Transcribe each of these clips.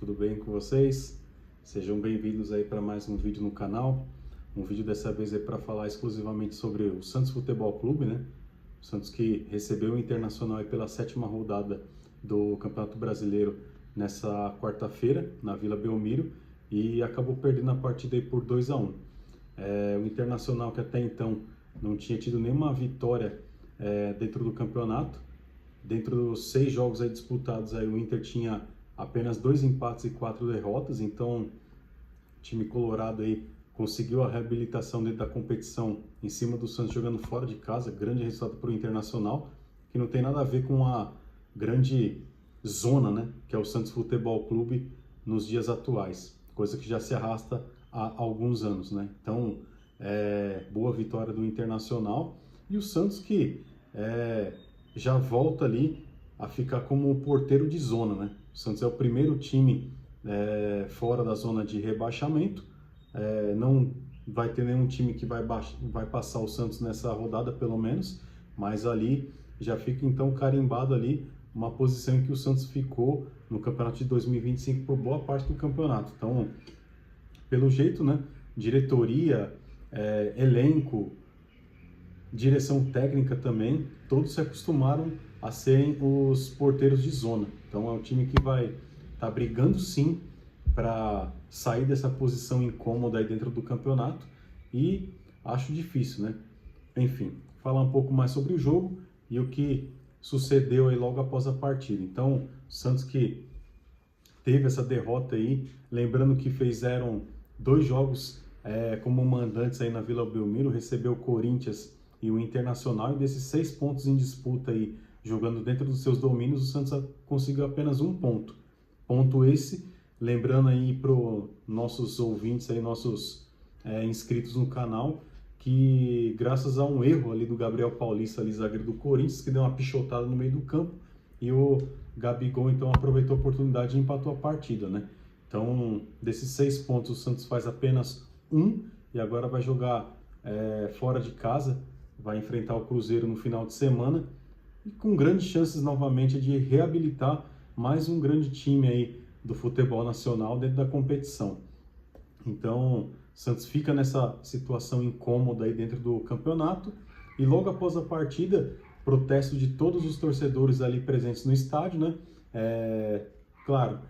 tudo bem com vocês? Sejam bem-vindos aí para mais um vídeo no canal. Um vídeo dessa vez é para falar exclusivamente sobre o Santos Futebol Clube, né? O Santos que recebeu o Internacional aí pela 7ª rodada do Campeonato Brasileiro nessa quarta-feira, na Vila Belmiro, e acabou perdendo a partida aí por 2-1. O Internacional, que até então não tinha tido nenhuma vitória dentro do campeonato. Dentro dos 6 jogos aí disputados, aí o Inter tinha apenas 2 empates e 4 derrotas, então o time colorado aí conseguiu a reabilitação dentro da competição em cima do Santos jogando fora de casa, grande resultado para o Internacional, que não tem nada a ver com a grande zona, né, que é o Santos Futebol Clube nos dias atuais, coisa que já se arrasta há alguns anos, né? Então, boa vitória do Internacional e o Santos que já volta ali a ficar como o porteiro de zona, né? O Santos é o primeiro time fora da zona de rebaixamento, não vai ter nenhum time que vai passar o Santos nessa rodada, pelo menos, mas ali já fica então carimbado ali uma posição em que o Santos ficou no campeonato de 2025 por boa parte do campeonato. Então, pelo jeito, né, diretoria, elenco, direção técnica também, todos se acostumaram a serem os porteiros de zona. Então é um time que vai estar brigando sim para sair dessa posição incômoda aí dentro do campeonato, e acho difícil, né? Enfim, falar um pouco mais sobre o jogo e o que sucedeu aí logo após a partida. Então, Santos que teve essa derrota aí, lembrando que fizeram 2 jogos como mandantes aí na Vila Belmiro, recebeu o Corinthians e o Internacional, e desses 6 pontos em disputa aí, jogando dentro dos seus domínios, o Santos conseguiu apenas 1 ponto. Ponto esse, lembrando aí para os nossos ouvintes, aí, nossos inscritos no canal, que graças a um erro ali do Gabriel Paulista, ali, zagueiro do Corinthians, que deu uma pichotada no meio do campo, e o Gabigol então aproveitou a oportunidade e empatou a partida, né? Então, desses 6 pontos, o Santos faz apenas 1, e agora vai jogar fora de casa, vai enfrentar o Cruzeiro no final de semana, e com grandes chances novamente de reabilitar mais um grande time aí do futebol nacional dentro da competição. Então, Santos fica nessa situação incômoda aí dentro do campeonato, e logo após a partida, protesto de todos os torcedores ali presentes no estádio, né? Claro,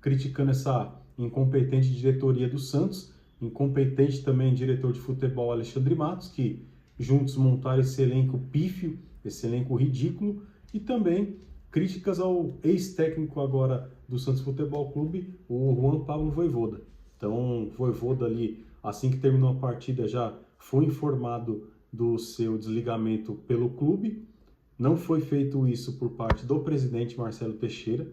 criticando essa incompetente diretoria do Santos, incompetente também diretor de futebol Alexandre Matos, que juntos montaram esse elenco pífio, esse elenco ridículo, e também críticas ao ex-técnico agora do Santos Futebol Clube, o Juan Pablo Vojvoda. Então, Vojvoda ali, assim que terminou a partida, já foi informado do seu desligamento pelo clube. Não foi feito isso por parte do presidente Marcelo Teixeira,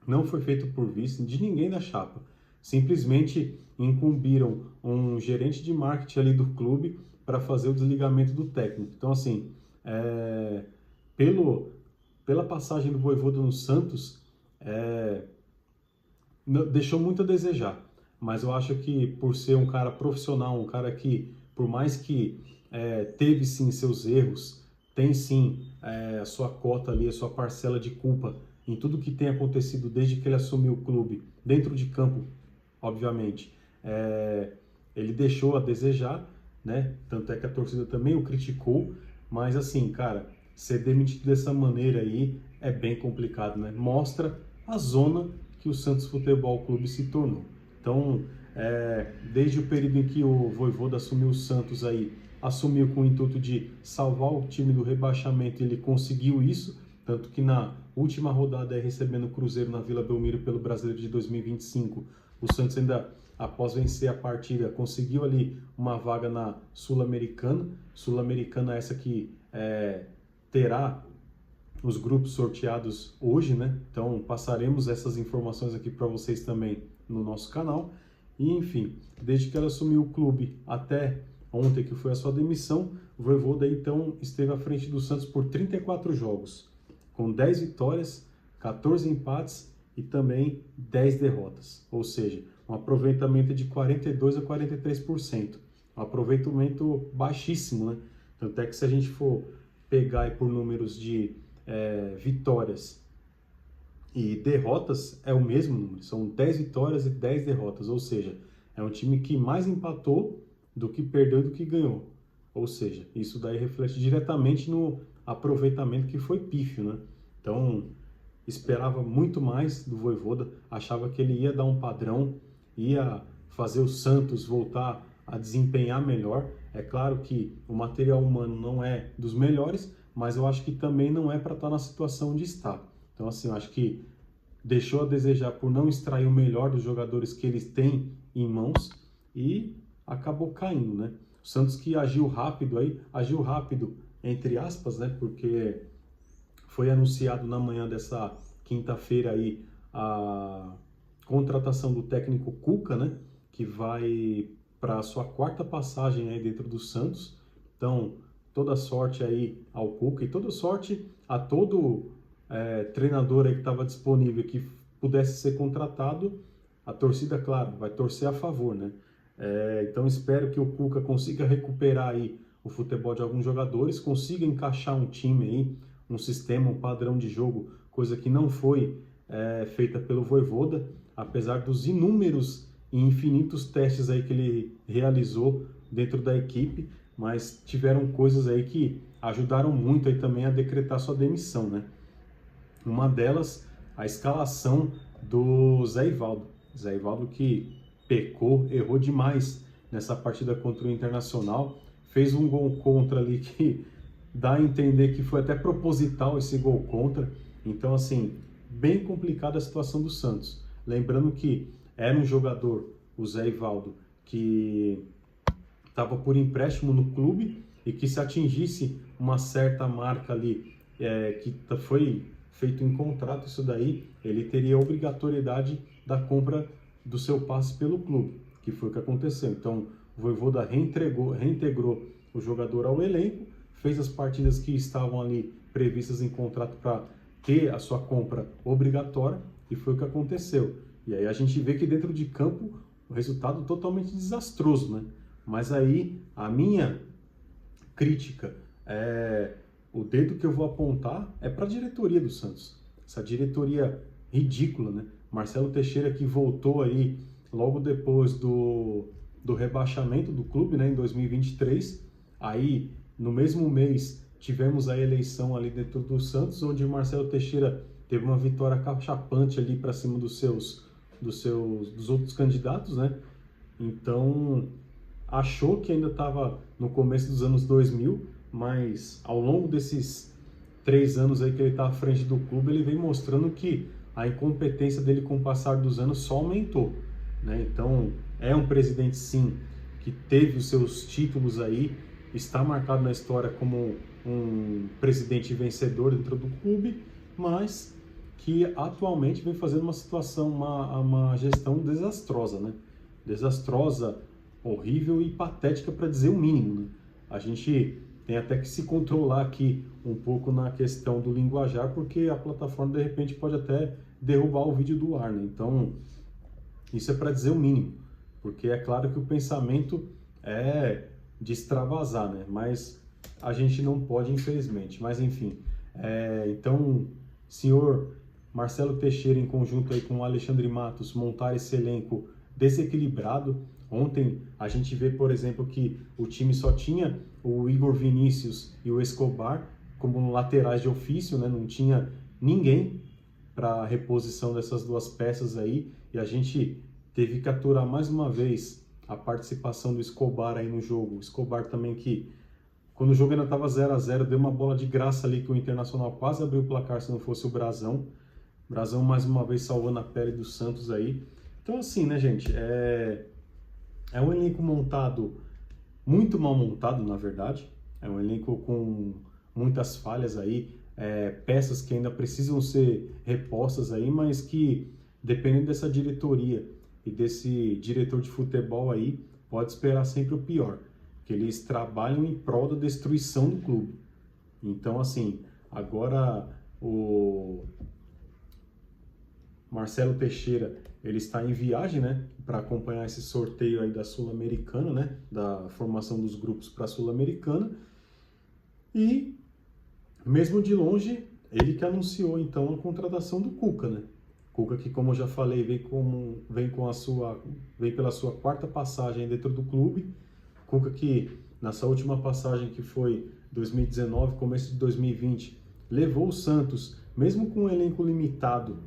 não foi feito por vice de ninguém da chapa. Simplesmente incumbiram um gerente de marketing ali do clube para fazer o desligamento do técnico. Então, assim, pela passagem do Vojvoda no Santos, deixou muito a desejar. Mas eu acho que por ser um cara profissional, um cara que, por mais que teve sim seus erros, tem sim a sua cota ali, a sua parcela de culpa em tudo que tem acontecido desde que ele assumiu o clube, dentro de campo, obviamente. Ele deixou a desejar, né? Tanto é que a torcida também o criticou, mas assim, cara, ser demitido dessa maneira aí é bem complicado, né? Mostra a zona que o Santos Futebol Clube se tornou. Então, desde o período em que o Vojvoda assumiu o Santos aí, assumiu com o intuito de salvar o time do rebaixamento, ele conseguiu isso, tanto que na última rodada, recebendo o Cruzeiro na Vila Belmiro pelo Brasileiro de 2025, o Santos ainda, após vencer a partida, conseguiu ali uma vaga na Sul-Americana. Sul-Americana essa que terá os grupos sorteados hoje, né? Então passaremos essas informações aqui para vocês também no nosso canal. E enfim, desde que ela assumiu o clube até ontem, que foi a sua demissão, o Vojvoda então esteve à frente do Santos por 34 jogos, com 10 vitórias, 14 empates e também 10 derrotas. Ou seja, um aproveitamento de 42% a 43%. Um aproveitamento baixíssimo, né? Tanto é que se a gente for pegar aí por números de vitórias E derrotas é o mesmo número, são 10 vitórias e 10 derrotas, ou seja, é um time que mais empatou do que perdeu do que ganhou. Ou seja, isso daí reflete diretamente no aproveitamento que foi pífio, né? Então, esperava muito mais do Vojvoda, achava que ele ia dar um padrão, ia fazer o Santos voltar a desempenhar melhor. É claro que o material humano não é dos melhores, mas eu acho que também não é para estar na situação de estar. Então, assim, eu acho que deixou a desejar por não extrair o melhor dos jogadores que eles têm em mãos e acabou caindo, né? O Santos que agiu rápido entre aspas, né? Porque foi anunciado na manhã dessa quinta-feira aí a contratação do técnico Cuca, né? Que vai para a sua quarta passagem aí dentro do Santos. Então, toda sorte aí ao Cuca e toda sorte a todo treinador aí que estava disponível que pudesse ser contratado. A torcida, claro, vai torcer a favor, né? Então espero que o Cuca consiga recuperar aí o futebol de alguns jogadores, consiga encaixar um time aí, um sistema, um padrão de jogo, coisa que não foi feita pelo Vojvoda, apesar dos inúmeros e infinitos testes aí que ele realizou dentro da equipe, mas tiveram coisas aí que ajudaram muito aí também a decretar sua demissão, né? Uma delas, a escalação do Zé Ivaldo. Zé Ivaldo que pecou, errou demais nessa partida contra o Internacional, fez um gol contra ali que dá a entender que foi até proposital esse gol contra. Então, assim, bem complicada a situação do Santos. Lembrando que era um jogador, o Zé Ivaldo, que estava por empréstimo no clube e que se atingisse uma certa marca ali, que foi feito em contrato isso daí, ele teria a obrigatoriedade da compra do seu passe pelo clube, que foi o que aconteceu. Então, o Vojvoda reintegrou o jogador ao elenco, fez as partidas que estavam ali previstas em contrato para ter a sua compra obrigatória, e foi o que aconteceu. E aí a gente vê que dentro de campo o resultado totalmente desastroso, né? Mas aí a minha crítica o dedo que eu vou apontar é para a diretoria do Santos. Essa diretoria ridícula, né? Marcelo Teixeira que voltou aí logo depois do rebaixamento do clube, né, em 2023. Aí, no mesmo mês, tivemos a eleição ali dentro do Santos, onde o Marcelo Teixeira teve uma vitória cachapante ali para cima dos outros candidatos, né? Então, achou que ainda estava no começo dos anos 2000, mas ao longo desses 3 anos aí que ele está à frente do clube, ele vem mostrando que a incompetência dele com o passar dos anos só aumentou, né? Então, é um presidente, sim, que teve os seus títulos aí, está marcado na história como um presidente vencedor dentro do clube, mas que atualmente vem fazendo uma situação, uma gestão desastrosa, né? Desastrosa, horrível e patética, para dizer o mínimo, né? A gente tem até que se controlar aqui um pouco na questão do linguajar, porque a plataforma de repente pode até derrubar o vídeo do ar, né? Então, isso é para dizer o mínimo, porque é claro que o pensamento é de extravasar, né? Mas a gente não pode, infelizmente. Mas enfim, então, senhor Marcelo Teixeira, em conjunto aí com o Alexandre Matos, montar esse elenco desequilibrado. Ontem a gente vê, por exemplo, que o time só tinha o Igor Vinícius e o Escobar como laterais de ofício, né? Não tinha ninguém para a reposição dessas duas peças aí, e a gente teve que aturar mais uma vez a participação do Escobar aí no jogo. O Escobar também que, quando o jogo ainda estava 0-0, deu uma bola de graça ali que o Internacional quase abriu o placar se não fosse o Brazão. Brazão mais uma vez salvando a pele do Santos aí. Então assim, né, gente, é um elenco montado, muito mal montado, na verdade. É um elenco com muitas falhas aí, peças que ainda precisam ser repostas aí, mas que, dependendo dessa diretoria e desse diretor de futebol aí, pode esperar sempre o pior, que eles trabalham em prol da destruição do clube. Então, assim, agora o Marcelo Teixeira, ele está em viagem, né, para acompanhar esse sorteio aí da Sul-Americana, né, da formação dos grupos para a Sul-Americana. E, mesmo de longe, ele que anunciou então a contratação do Cuca, né? Cuca que, como eu já falei, vem pela sua quarta passagem dentro do clube. Cuca que nessa última passagem, que foi 2019, começo de 2020, levou o Santos, mesmo com um elenco limitado,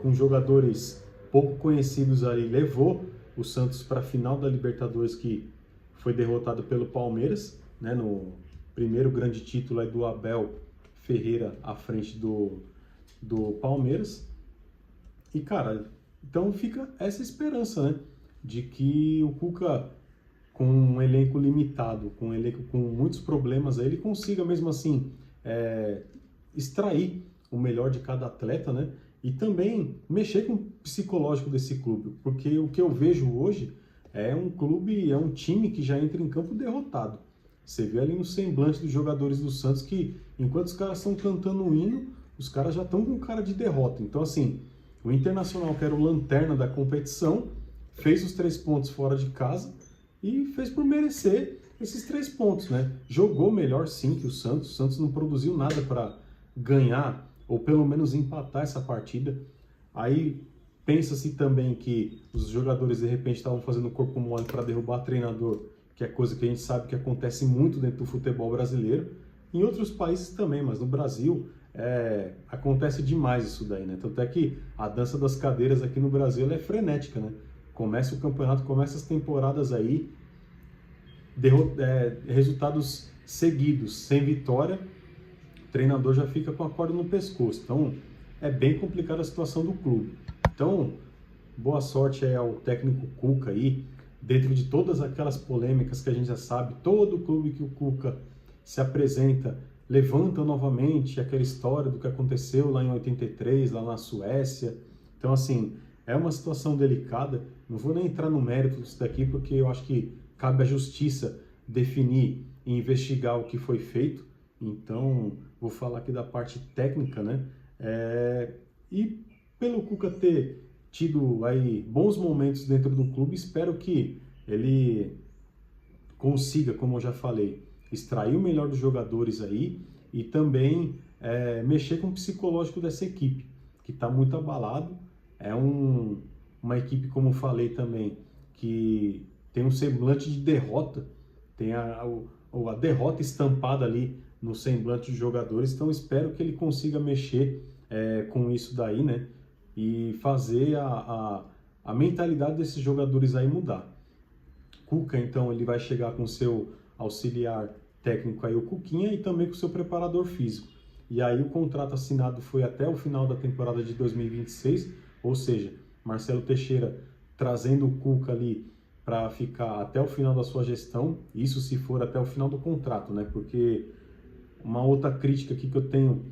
com jogadores pouco conhecidos ali, levou o Santos para a final da Libertadores, que foi derrotado pelo Palmeiras, né, no primeiro grande título aí do Abel Ferreira à frente do Palmeiras. E, cara, então fica essa esperança, né, de que o Cuca, com um elenco limitado, com um elenco com muitos problemas, aí ele consiga mesmo assim extrair o melhor de cada atleta, né? E também mexer com o psicológico desse clube, porque o que eu vejo hoje é um clube, é um time que já entra em campo derrotado. Você vê ali no semblante dos jogadores do Santos que, enquanto os caras estão cantando um hino, os caras já estão com cara de derrota. Então, assim, o Internacional, que era o lanterna da competição, fez os 3 pontos fora de casa e fez por merecer esses 3 pontos, né? Jogou melhor sim que o Santos não produziu nada para ganhar ou pelo menos empatar essa partida. Aí pensa-se também que os jogadores de repente estavam fazendo corpo mole para derrubar treinador, que é coisa que a gente sabe que acontece muito dentro do futebol brasileiro, em outros países também, mas no Brasil acontece demais isso daí, né? Tanto é que a dança das cadeiras aqui no Brasil ela é frenética, né? Começa o campeonato, começa as temporadas aí, resultados seguidos, sem vitória, o treinador já fica com a corda no pescoço. Então, é bem complicada a situação do clube. Então, boa sorte aí ao técnico Cuca aí, dentro de todas aquelas polêmicas que a gente já sabe, todo clube que o Cuca se apresenta, levanta novamente aquela história do que aconteceu lá em 83, lá na Suécia. Então, assim, é uma situação delicada. Não vou nem entrar no mérito disso daqui, porque eu acho que cabe à justiça definir e investigar o que foi feito. Então, vou falar aqui da parte técnica, né? E pelo Cuca ter tido aí bons momentos dentro do clube, espero que ele consiga, como eu já falei, extrair o melhor dos jogadores aí e também mexer com o psicológico dessa equipe, que está muito abalado. É uma equipe, como eu falei também, que tem um semblante de derrota, tem a derrota estampada ali no semblante dos jogadores. Então espero que ele consiga mexer com isso daí, né? E fazer a mentalidade desses jogadores aí mudar. Cuca, então, ele vai chegar com seu auxiliar técnico aí, o Cuquinha, e também com o seu preparador físico. E aí o contrato assinado foi até o final da temporada de 2026, ou seja, Marcelo Teixeira trazendo o Cuca ali para ficar até o final da sua gestão, isso se for até o final do contrato, né? Porque uma outra crítica aqui que eu tenho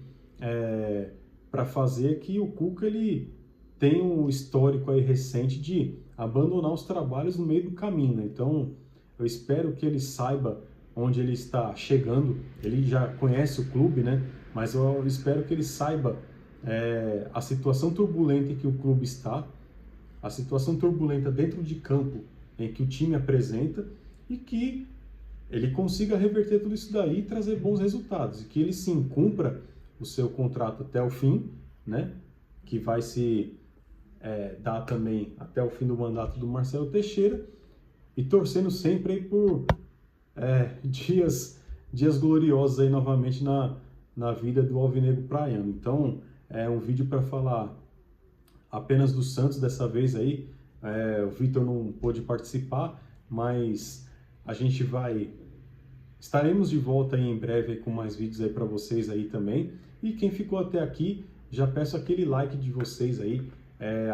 para fazer é que o Cuca ele tem um histórico aí recente de abandonar os trabalhos no meio do caminho, né? Então eu espero que ele saiba onde ele está chegando. Ele já conhece o clube, né? Mas eu espero que ele saiba a situação turbulenta em que o clube está, a situação turbulenta dentro de campo em que o time apresenta, e que ele consiga reverter tudo isso daí e trazer bons resultados, e que ele sim cumpra o seu contrato até o fim, né? Que vai se dar também até o fim do mandato do Marcelo Teixeira, e torcendo sempre aí por dias gloriosos aí novamente na vida do alvinegro praiano. Então, é um vídeo para falar apenas do Santos dessa vez aí. O Vitor não pôde participar, mas estaremos de volta aí em breve aí com mais vídeos aí para vocês aí também. E quem ficou até aqui, já peço aquele like de vocês aí,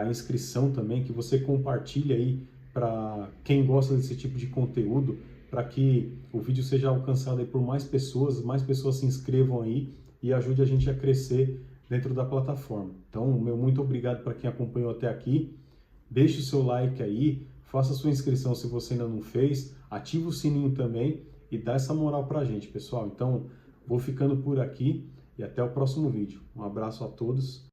a inscrição também, que você compartilhe aí para quem gosta desse tipo de conteúdo, para que o vídeo seja alcançado aí por mais pessoas se inscrevam aí e ajude a gente a crescer dentro da plataforma. Então, meu muito obrigado para quem acompanhou até aqui. Deixe o seu like aí, faça a sua inscrição se você ainda não fez, ativa o sininho também e dá essa moral pra gente, pessoal. Então, vou ficando por aqui e até o próximo vídeo. Um abraço a todos.